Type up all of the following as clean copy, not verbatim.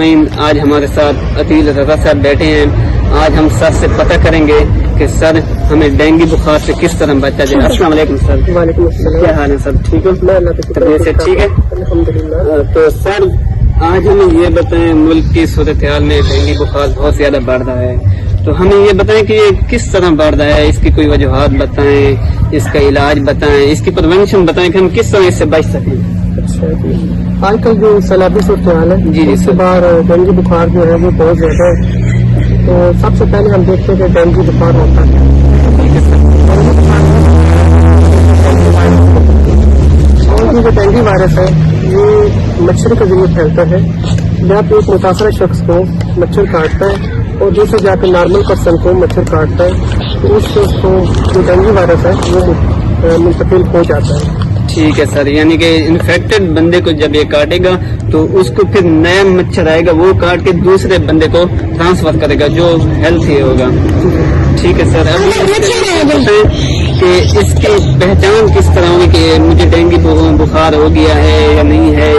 سامعین، آج ہمارے ساتھ عدیل رضا صاحب بیٹھے ہیں. آج ہم سر سے پتہ کریں گے کہ سر ہمیں ڈینگی بخار سے کس طرح بچا جائے. السلام علیکم سر. وعلیکم السلام. کیا حال ہے سر؟ ٹھیک ہے؟ طبیعت سے ٹھیک ہے الحمدللہ. تو سر آج ہمیں یہ بتائیں، ملک کی صورتحال میں ڈینگی بخار بہت زیادہ بڑھ رہا ہے، تو ہمیں یہ بتائیں کہ یہ کس طرح بڑھ رہا ہے، اس کی کوئی وجوہات بتائیں، اس کا علاج بتائیں، اس کی پریونشن بتائیں کہ ہم کس طرح اس سے بچ سکیں. اچھا جی. آج کل جو سیلابی صورتحال ہے جی اس کے بعد ڈینگی بخار جو ہے وہ بہت زیادہ ہے. تو سب سے پہلے ہم دیکھتے ہیں کہ ڈینگی بخار ہوتا ہے. اور یہ جو ڈینگی وائرس ہے یہ مچھر کے ذریعے پھیلتا ہے. جب ایک متاثرہ شخص کو مچھر کاٹتا ہے اور دوسرے جا کے نارمل پرسن کو مچھر کاٹتا ہے تو اس شخص کو جو ڈینگی وائرس ہے وہ منتقل ہو جاتا ہے. ٹھیک ہے سر، یعنی کہ انفیکٹڈ بندے کو جب یہ کاٹے گا تو اس کو پھر نیا مچھر آئے گا، وہ کاٹ کے دوسرے بندے کو ٹرانسفر کرے گا جو ہیلتھی ہوگا. ٹھیک ہے سر. اب کہ اس کی پہچان کس طرح ہوگی کہ مجھے ڈینگی بخار ہو گیا ہے یا نہیں ہے؟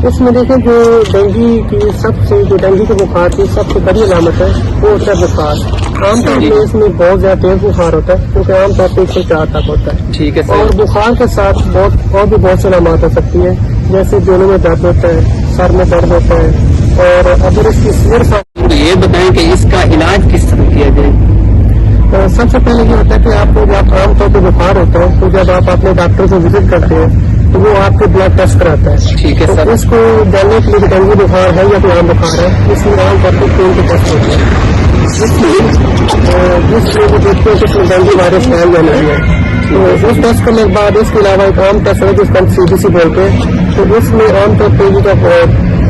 اس میں دیکھیں جو ڈینگی کی جو ڈینگی کے بخار کی سب سے بڑی علامت ہے وہ ہوتا ہے بخار. عام طور پہ اس میں بہت زیادہ تیز بخار ہوتا ہے کیونکہ عام طور پہ 104 تک ہوتا ہے. ٹھیک ہے سر. اور بخار کے ساتھ اور بھی بہت سی علامات ہو سکتی ہیں، جیسے جوڑوں میں درد ہوتا ہے، سر میں درد ہوتا ہے. اور اگر اس کی صرف یہ بتائیں کہ اس کا علاج کس طرح کیا جائے؟ سب سے پہلے یہ ہوتا ہے کہ آپ کو جب عام طور پہ بخار ہوتا ہے تو جب آپ اپنے ڈاکٹر سے وزٹ کرتے ہیں تو وہ آپ کے بلڈ ٹیسٹ کراتا ہے. ٹھیک ہے تو سر. اس کو جاننے کے لیے ڈینگی بخار ہے یا کوئی عام بخار ہے اس میں عام طور پہ خون کے ٹیسٹ ہوتے ہیں جس میں وہ دیکھتے ہیں کہ اس میں ڈینگی وائرس پھیل یا نہیں ہے. تو اس ٹیسٹ کرنے کے بعد اس کے علاوہ ایک عام ٹیسٹ ہے جس کو ہم CBC بولتے ہیں. تو اس میں عام طور پہ جب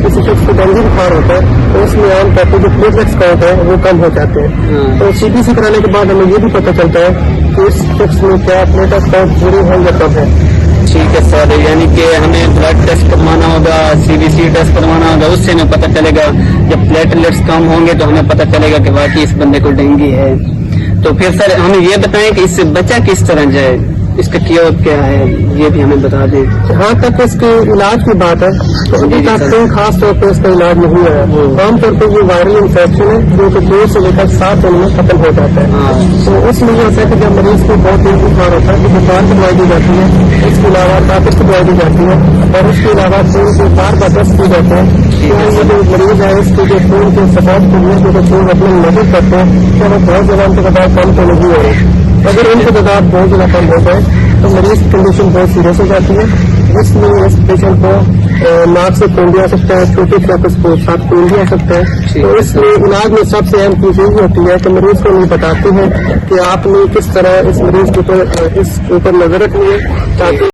کسی شخص کو ڈینگی بخار ہوتا ہے تو اس میں عام طور پہ جو پلیٹلیٹس کاؤنٹ ہے وہ کم ہو جاتے ہیں. تو CBC کرانے کے بعد ہمیں یہ بھی پتہ چلتا ہے کہ اس شخص میں کیا پلیٹلیٹس کاؤنٹ پورے ہیں یا کم ہے. ٹھیک ہے سر، یعنی کہ ہمیں بلڈ ٹیسٹ کروانا ہوگا، CBC ٹیسٹ کروانا ہوگا، اس سے ہمیں پتہ چلے گا. جب پلیٹلیٹس کم ہوں گے تو ہمیں پتہ چلے گا کہ واقعی اس بندے کو ڈینگی ہے. تو پھر سر ہمیں یہ بتائیں کہ اس سے بچا کس طرح جائے، اس کا کیور کیا ہے یہ بھی ہمیں بتا دیں. جہاں تک اس کے علاج کی بات ہے تو ابھی تک کوئی خاص طور پہ اس کا علاج نہیں ہے. عام طور پہ یہ وائرل انفیکشن ہے جو کہ 2 سے لے کر 7 دن میں ختم ہو جاتا ہے. تو اس میں یہ ہوتا ہے کہ جب مریض کو بہت تیز بخار ہوتا ہے تو بخار کی دوائی دی جاتی ہے، اس کے علاوہ طاقت کی دوائی دی جاتی ہے اور اس کے علاوہ خون کے بار کا ٹیسٹ کیے جاتے ہیں. یہ جو مریض ہے اس کے جو خون کے صفات کے لیے جو خون اپنے مدد کرتے ہیں کہ وہ بہت زیادہ ان کی تعداد کم تو نہیں ہو رہی. اگر ان کی تعداد بہت زیادہ کم ہو جائے تو مریض کی کنڈیشن بہت سیریس ہو جاتی ہے، جس میں اس پیشنٹ کو ناک سے خون بھی آ سکتا ہے، چھوٹے فلیپس کو ساتھ خون بھی آ سکتا ہے. تو اس میں علاج میں سب سے اہم چیز یہ ہوتی ہے کہ مریض کو نہیں بتاتے ہیں کہ آپ نے کس طرح اس مریض کے اوپر نظر رکھنی ہے تاکہ